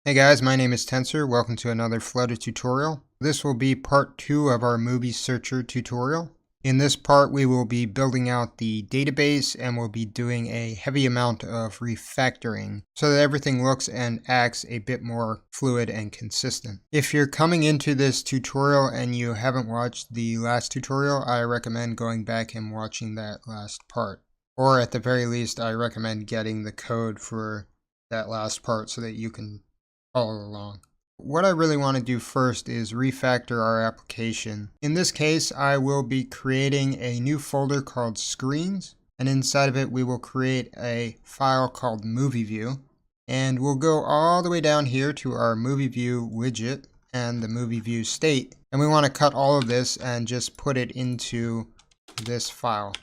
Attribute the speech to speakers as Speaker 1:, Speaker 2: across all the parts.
Speaker 1: Hey guys, my name is Tensor. Welcome to another Flutter tutorial. This will be part 2 of our movie searcher tutorial. In this part we will be building out the database and we'll be doing a heavy amount of refactoring so that everything looks and acts a bit more fluid and consistent. If you're coming into this tutorial and you haven't watched the last tutorial, I recommend going back and watching that last part. Or at the very least, I recommend getting the code for that last part so that you can follow along. What I really want to do first is refactor our application. In this case, I will be creating a new folder called Screens, and inside of it we will create a file called Movie View, and we'll go all the way down here to our Movie View widget and the Movie View state, and we want to cut all of this and just put it into this file.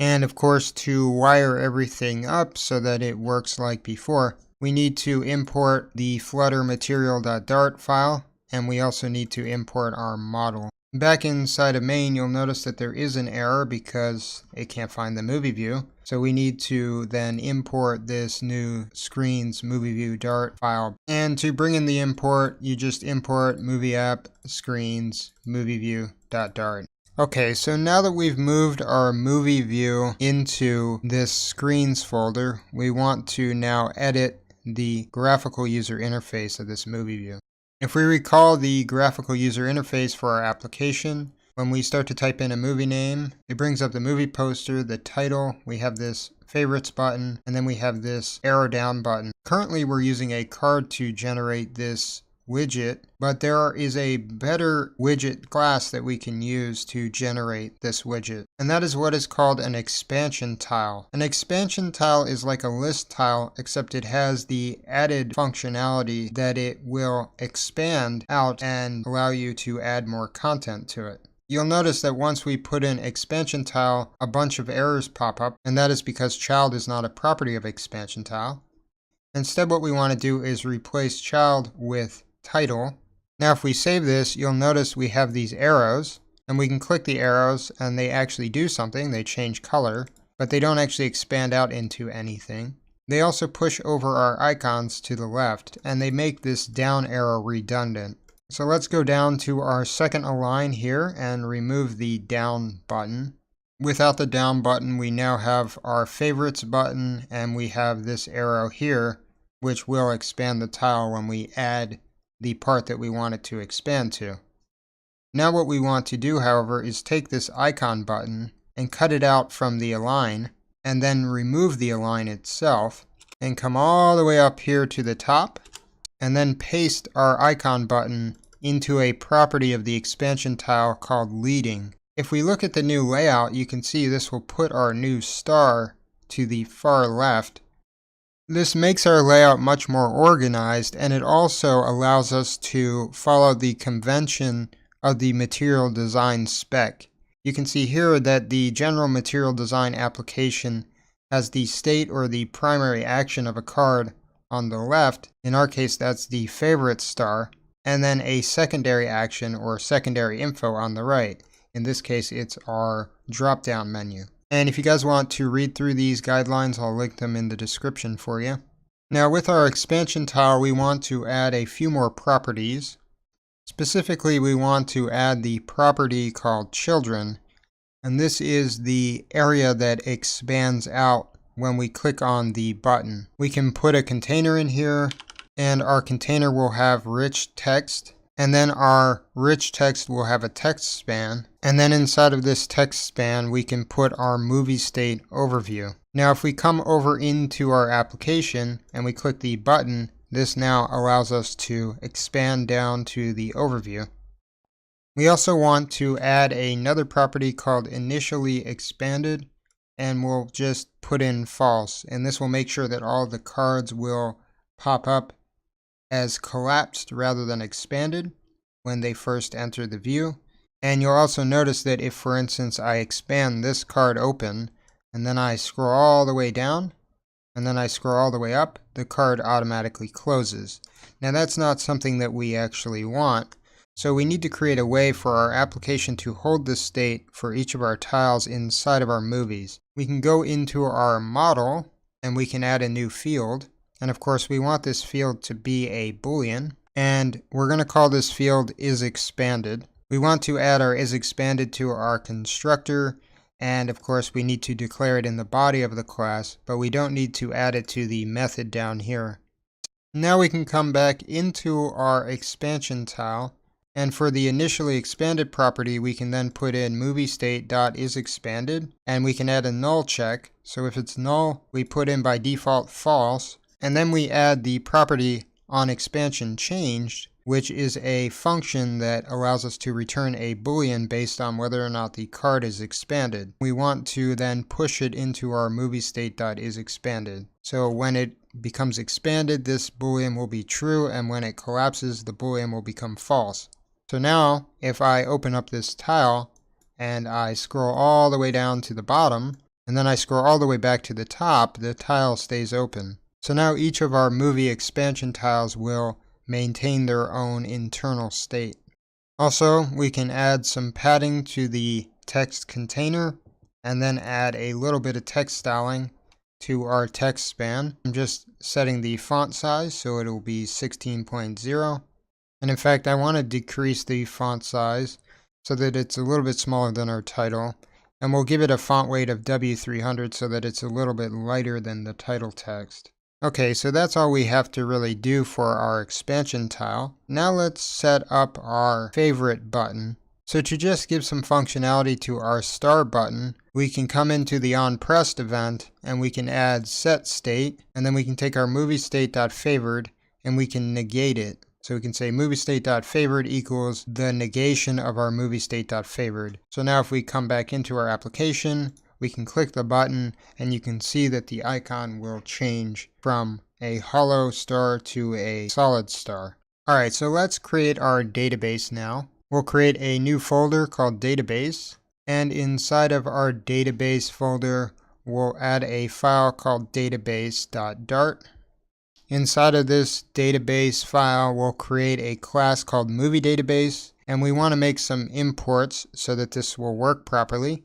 Speaker 1: And of course, to wire everything up so that it works like before, we need to import the Flutter material.dart file, and we also need to import our model. Back inside of main, you'll notice that there is an error because it can't find the movie view. So we need to then import this new screens movie view dart file. And to bring in the import, you just import movie app screens movie view.dart. Okay, so now that we've moved our movie view into this screens folder, we want to now edit the graphical user interface of this movie view. If we recall the graphical user interface for our application, when we start to type in a movie name, it brings up the movie poster, the title, we have this favorites button, and then we have this arrow down button. Currently we're using a card to generate this widget, but there is a better widget class that we can use to generate this widget, and that is what is called an expansion tile. An expansion tile is like a list tile, except it has the added functionality that it will expand out and allow you to add more content to it. You'll notice that once we put in expansion tile, a bunch of errors pop up, and that is because child is not a property of expansion tile. Instead, what we want to do is replace child with title. Now if we save this, you'll notice we have these arrows, and we can click the arrows and they actually do something. They change color, but they don't actually expand out into anything. They also push over our icons to the left, and they make this down arrow redundant. So let's go down to our second align here and remove the down button. Without the down button, we now have our favorites button, and we have this arrow here, which will expand the tile when we add the part that we want it to expand to. Now what we want to do, however, is take this icon button and cut it out from the align, and then remove the align itself, and come all the way up here to the top, and then paste our icon button into a property of the expansion tile called leading. If we look at the new layout, you can see this will put our new star to the far left. This makes our layout much more organized, and it also allows us to follow the convention of the material design spec. You can see here that the general material design application has the state or the primary action of a card on the left. In our case, that's the favorite star, and then a secondary action or secondary info on the right. In this case, it's our drop-down menu. And if you guys want to read through these guidelines, I'll link them in the description for you. Now with our expansion tile, we want to add a few more properties. Specifically, we want to add the property called children, and this is the area that expands out when we click on the button. We can put a container in here, and our container will have rich text. And then our rich text will have a text span. And then inside of this text span, we can put our movie state overview. Now if we come over into our application and we click the button, this now allows us to expand down to the overview. We also want to add another property called initially expanded, and we'll just put in false. And this will make sure that all the cards will pop up as collapsed rather than expanded when they first enter the view. And you'll also notice that if, for instance, I expand this card open and then I scroll all the way down and then I scroll all the way up, the card automatically closes. Now that's not something that we actually want, so we need to create a way for our application to hold this state for each of our tiles inside of our movies. We can go into our model and we can add a new field. And of course, we want this field to be a Boolean. And we're going to call this field isExpanded. We want to add our isExpanded to our constructor. And of course, we need to declare it in the body of the class, but we don't need to add it to the method down here. Now we can come back into our expansion tile. And for the initially expanded property, we can then put in moviestate.isExpanded, and we can add a null check. So if it's null, we put in by default false, and then we add the property onExpansionChanged, which is a function that allows us to return a Boolean based on whether or not the card is expanded. We want to then push it into our moviestate.isExpanded. So when it becomes expanded, this Boolean will be true, and when it collapses, the Boolean will become false. So now, if I open up this tile, and I scroll all the way down to the bottom, and then I scroll all the way back to the top, the tile stays open. So now each of our movie expansion tiles will maintain their own internal state. Also, we can add some padding to the text container, and then add a little bit of text styling to our text span. I'm just setting the font size so it'll be 16.0. And in fact, I want to decrease the font size so that it's a little bit smaller than our title. And we'll give it a font weight of W300 so that it's a little bit lighter than the title text. Okay, so that's all we have to really do for our expansion tile. Now let's set up our favorite button. So to just give some functionality to our star button, we can come into the onPressed event and we can add setState, and then we can take our moviestate.favored and we can negate it. So we can say moviestate.favored equals the negation of our moviestate.favored. So now if we come back into our application, we can click the button and you can see that the icon will change from a hollow star to a solid star. Alright, so let's create our database now. We'll create a new folder called database, and inside of our database folder, we'll add a file called database.dart. Inside of this database file, we'll create a class called movieDatabase, and we want to make some imports so that this will work properly.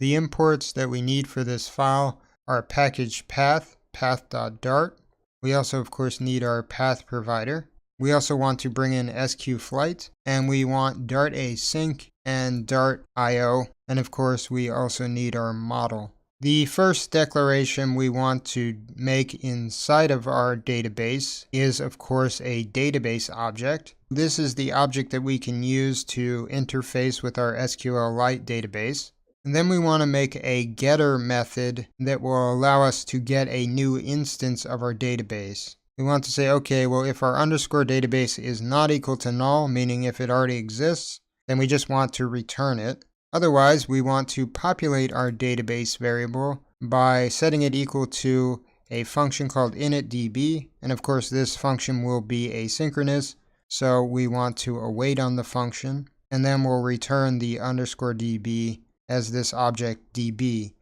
Speaker 1: The imports that we need for this file are package path, path.dart. We also, of course, need our path provider. We also want to bring in SQLite, and we want Dart async and Dart IO, and of course, we also need our model. The first declaration we want to make inside of our database is, of course, a database object. This is the object that we can use to interface with our SQLite database. And then we want to make a getter method that will allow us to get a new instance of our database. We want to say, okay, well, if our underscore database is not equal to null, meaning if it already exists, then we just want to return it. Otherwise, we want to populate our database variable by setting it equal to a function called initDB. And of course, this function will be asynchronous, so we want to await on the function. And then we'll return the underscore DB as this object DB.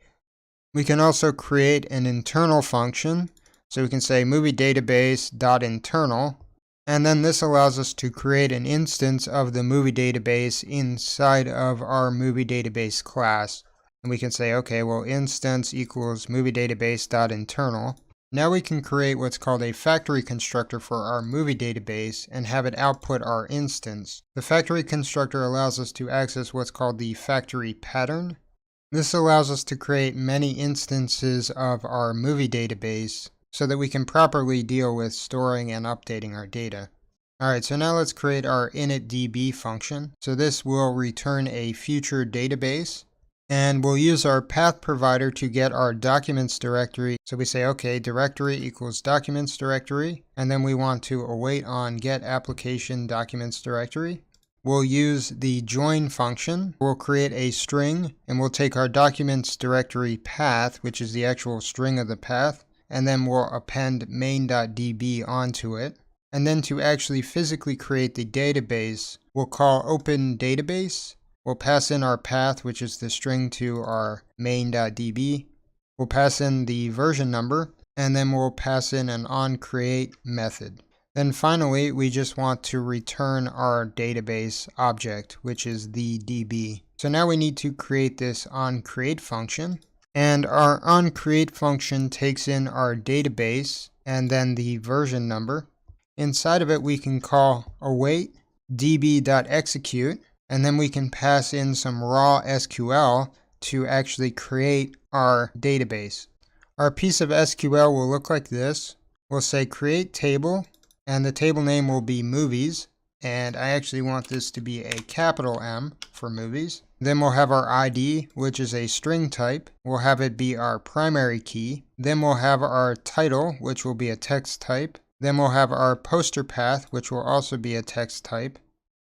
Speaker 1: We can also create an internal function. So we can say movieDatabase.internal. And then this allows us to create an instance of the movie database inside of our movie database class. And we can say, okay, well, instance equals movieDatabase.internal. Now we can create what's called a factory constructor for our movie database and have it output our instance. The factory constructor allows us to access what's called the factory pattern. This allows us to create many instances of our movie database so that we can properly deal with storing and updating our data. Alright, so now let's create our initDB function. So this will return a future database, and we'll use our path provider to get our documents directory. So we say, okay, directory equals documents directory, and then we want to await on get application documents directory. We'll use the join function. We'll create a string, and we'll take our documents directory path, which is the actual string of the path, and then we'll append main.db onto it. And then to actually physically create the database, we'll call open database. We'll pass in our path, which is the string to our main.db. We'll pass in the version number, and then we'll pass in an onCreate method. Then finally, we just want to return our database object, which is the DB. So now we need to create this onCreate function. And our onCreate function takes in our database, and then the version number. Inside of it, we can call await db.execute, and then we can pass in some raw SQL to actually create our database. Our piece of SQL will look like this. We'll say create table, and the table name will be movies, and I actually want this to be a capital M for movies. Then we'll have our ID, which is a string type. We'll have it be our primary key. Then we'll have our title, which will be a text type. Then we'll have our poster path, which will also be a text type.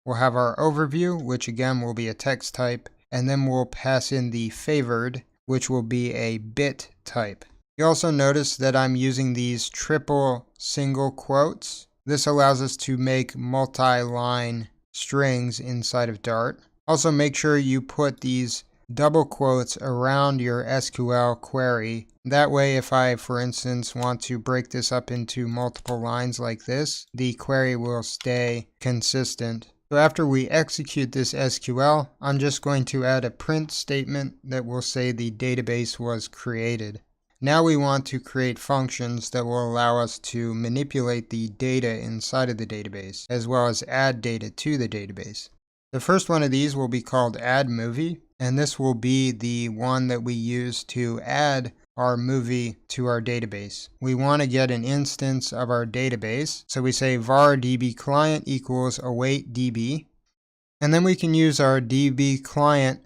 Speaker 1: We'll have our overview, which again will be a text type. And then we'll pass in the favored, which will be a bit type. You also notice that I'm using these triple single quotes. This allows us to make multi-line strings inside of Dart. Also make sure you put these double quotes around your SQL query. That way, if I, for instance, want to break this up into multiple lines like this, the query will stay consistent. So after we execute this SQL, I'm just going to add a print statement that will say the database was created. Now we want to create functions that will allow us to manipulate the data inside of the database, as well as add data to the database. The first one of these will be called add movie, and this will be the one that we use to add our movie to our database. We want to get an instance of our database, so we say var db client equals await db, and then we can use our db client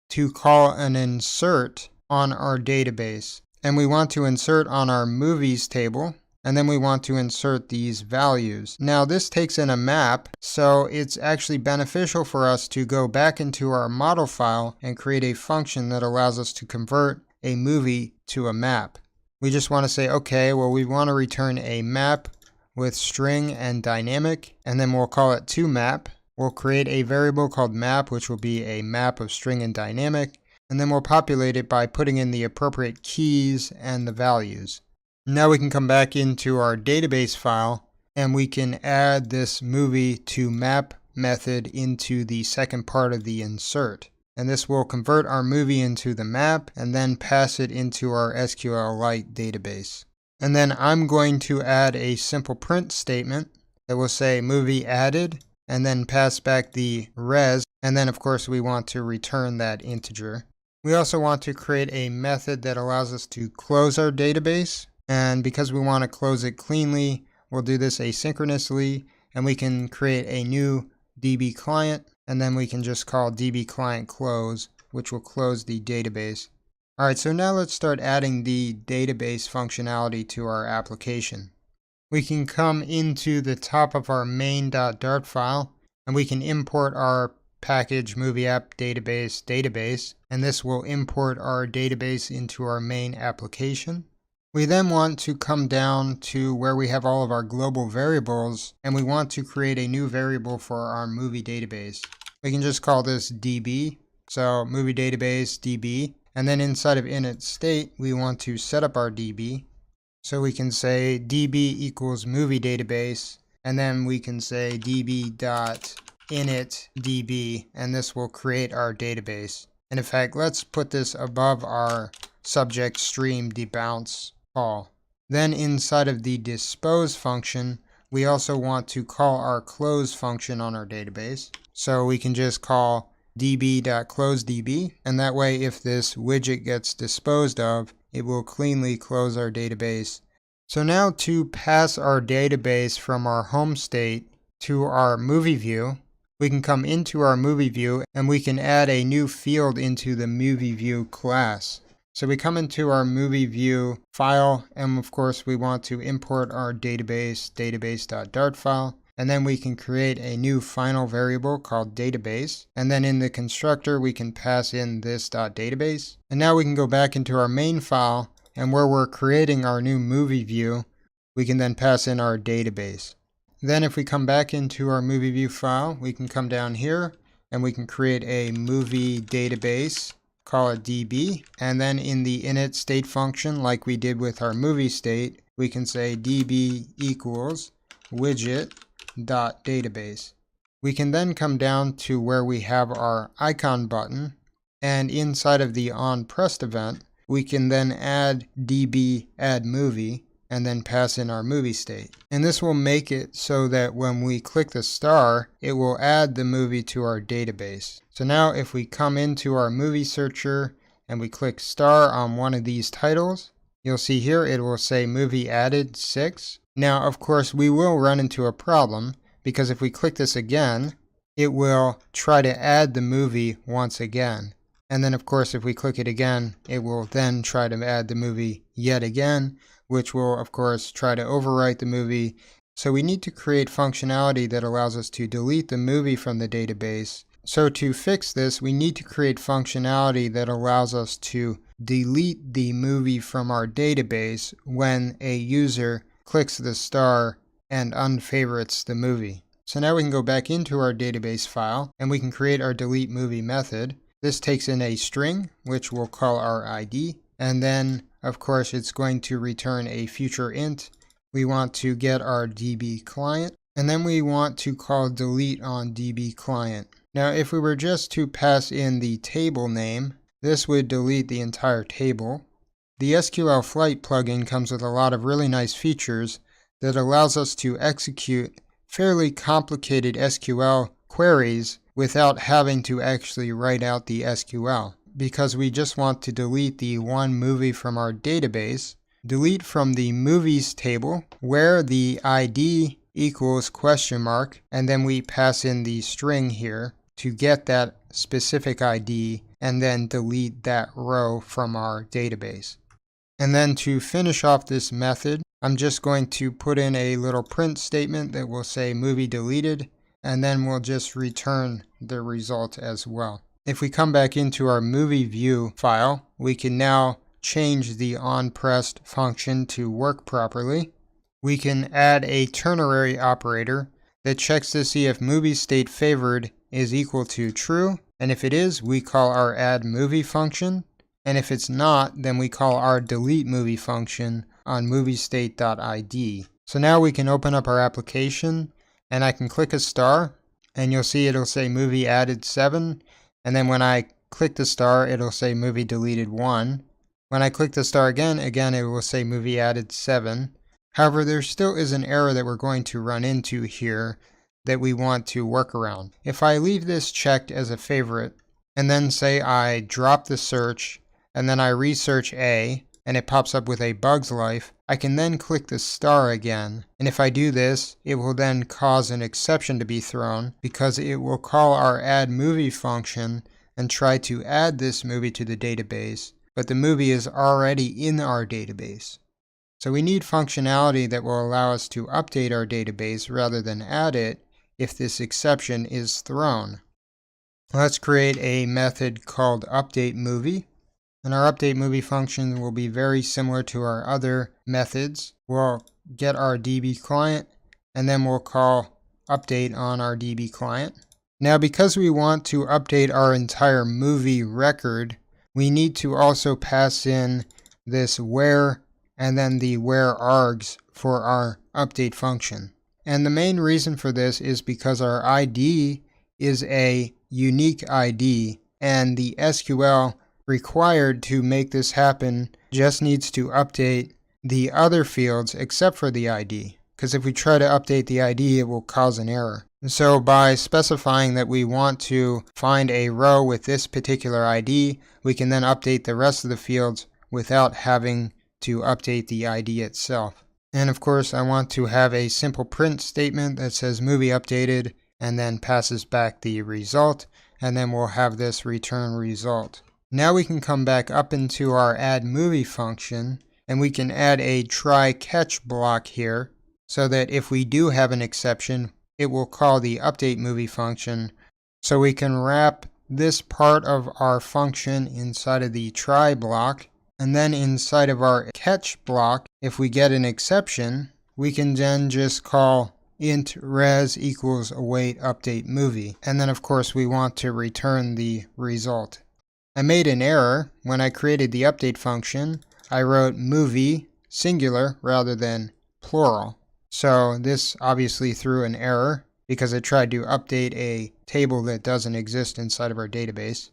Speaker 1: to call an insert on our database. And we want to insert on our movies table, and then we want to insert these values. Now this takes in a map, so it's actually beneficial for us to go back into our model file and create a function that allows us to convert a movie to a map. We just want to say, okay, well, we want to return a map with string and dynamic, and then we'll call it toMap. We'll create a variable called map, which will be a map of string and dynamic, and then we'll populate it by putting in the appropriate keys and the values. Now we can come back into our database file, and we can add this movie to map method into the second part of the insert. And this will convert our movie into the map and then pass it into our SQLite database. And then I'm going to add a simple print statement that will say movie added and then pass back the res. And then of course we want to return that integer. We also want to create a method that allows us to close our database. And because we want to close it cleanly, we'll do this asynchronously, and we can create a new DB client, and then we can just call DB client close, which will close the database. Alright, so now let's start adding the database functionality to our application. We can come into the top of our main.dart file, and we can import our package movie app database, and this will import our database into our main application. We then want to come down to where we have all of our global variables, and we want to create a new variable for our movie database. We can just call this db, so movie database db, and then inside of init state we want to set up our db. So we can say db equals movie database, and then we can say db.init db, and this will create our database. And in fact, let's put this above our subject stream debounce call. Then inside of the dispose function, we also want to call our close function on our database. So we can just call db.closeDB, and that way if this widget gets disposed of, it will cleanly close our database. So now to pass our database from our home state to our movie view, we can come into our movie view and we can add a new field into the movie view class. So we come into our movie view file, and of course we want to import our database.dart file, and then we can create a new final variable called database, and then in the constructor we can pass in this .database. And now we can go back into our main file, and where we're creating our new movie view, we can then pass in our database. Then if we come back into our movie view file, we can come down here and we can create a movie database, call it db, and then in the init state function, like we did with our movie state, we can say db equals widget.database. We can then come down to where we have our icon button, and inside of the onPressed event, we can then add db add movie, and then pass in our movie state. And this will make it so that when we click the star, it will add the movie to our database. So now if we come into our movie searcher and we click star on one of these titles, you'll see here it will say movie added 6. Now of course we will run into a problem, because if we click this again, it will try to add the movie once again. And then of course if we click it again, it will then try to add the movie yet again, which will of course try to overwrite the movie. So we need to create functionality that allows us to delete the movie from the database. So to fix this, we need to create functionality that allows us to delete the movie from our database when a user clicks the star and unfavorites the movie. So now we can go back into our database file and we can create our delete movie method. This takes in a string, which we'll call our ID, and then of course it's going to return a future int. We want to get our DB client, and then we want to call delete on DB client. Now if we were just to pass in the table name, this would delete the entire table. The SQLite plugin comes with a lot of really nice features that allows us to execute fairly complicated SQL queries without having to actually write out the SQL. Because we just want to delete the one movie from our database, delete from the movies table where the ID equals question mark, and then we pass in the string here to get that specific ID, and then delete that row from our database. And then to finish off this method, I'm just going to put in a little print statement that will say movie deleted, and then we'll just return the result as well. If we come back into our movie view file, we can now change the onPressed function to work properly. We can add a ternary operator that checks to see if movie state favored is equal to true, and if it is, we call our add movie function, and if it's not, then we call our delete movie function on moviestate.id. So now we can open up our application, and I can click a star, and you'll see it'll say movie added 7, and then when I click the star, it'll say movie deleted 1. When I click the star again, it will say movie added 7. However, there still is an error that we're going to run into here that we want to work around. If I leave this checked as a favorite, and then say I drop the search, and then I research A, and it pops up with a bug's life, I can then click the star again, and if I do this, it will then cause an exception to be thrown, because it will call our add movie function and try to add this movie to the database, but the movie is already in our database. So we need functionality that will allow us to update our database rather than add it if this exception is thrown. Let's create a method called updateMovie. And our updateMovie function will be very similar to our other methods. We'll get our DB client, and then we'll call update on our DB client. Now because we want to update our entire movie record, we need to also pass in this where and then the where args for our update function. And the main reason for this is because our ID is a unique ID, and the SQL required to make this happen just needs to update the other fields except for the ID. Because if we try to update the ID, it will cause an error. And so by specifying that we want to find a row with this particular ID, we can then update the rest of the fields without having to update the ID itself. And of course, I want to have a simple print statement that says movie updated and then passes back the result, and then we'll have this return result. Now we can come back up into our add movie function, and we can add a try catch block here so that if we do have an exception, it will call the update movie function. So we can wrap this part of our function inside of the try block, and then inside of our catch block, if we get an exception, we can then just call int res equals await update movie. And then of course we want to return the result. I made an error. When I created the update function, I wrote movie singular rather than plural. So this obviously threw an error because it tried to update a table that doesn't exist inside of our database.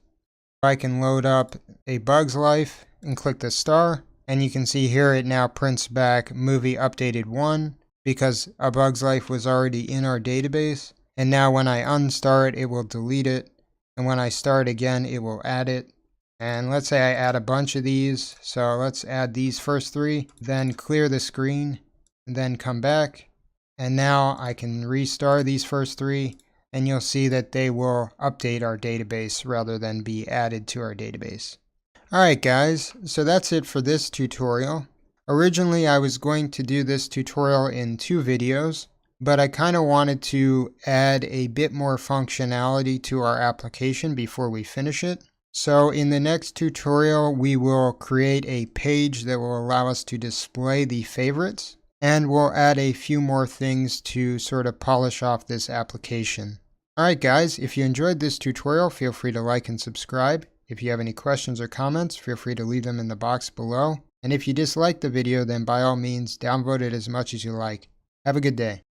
Speaker 1: I can load up a bug's life and click the star, And you can see here it now prints back movie updated 1 because A Bug's Life was already in our database. And now when I unstart, it will delete it. And when I start again, it will add it. And let's say I add a bunch of these. So let's add these first 3, then clear the screen, and then come back. And now I can restart these first 3, and you'll see that they will update our database rather than be added to our database. Alright guys, so that's it for this tutorial. Originally I was going to do this tutorial in 2 videos, but I kind of wanted to add a bit more functionality to our application before we finish it. So in the next tutorial we will create a page that will allow us to display the favorites, and we'll add a few more things to sort of polish off this application. Alright guys, if you enjoyed this tutorial, feel free to like and subscribe. If you have any questions or comments, feel free to leave them in the box below. And if you disliked the video, then by all means, downvote it as much as you like. Have a good day.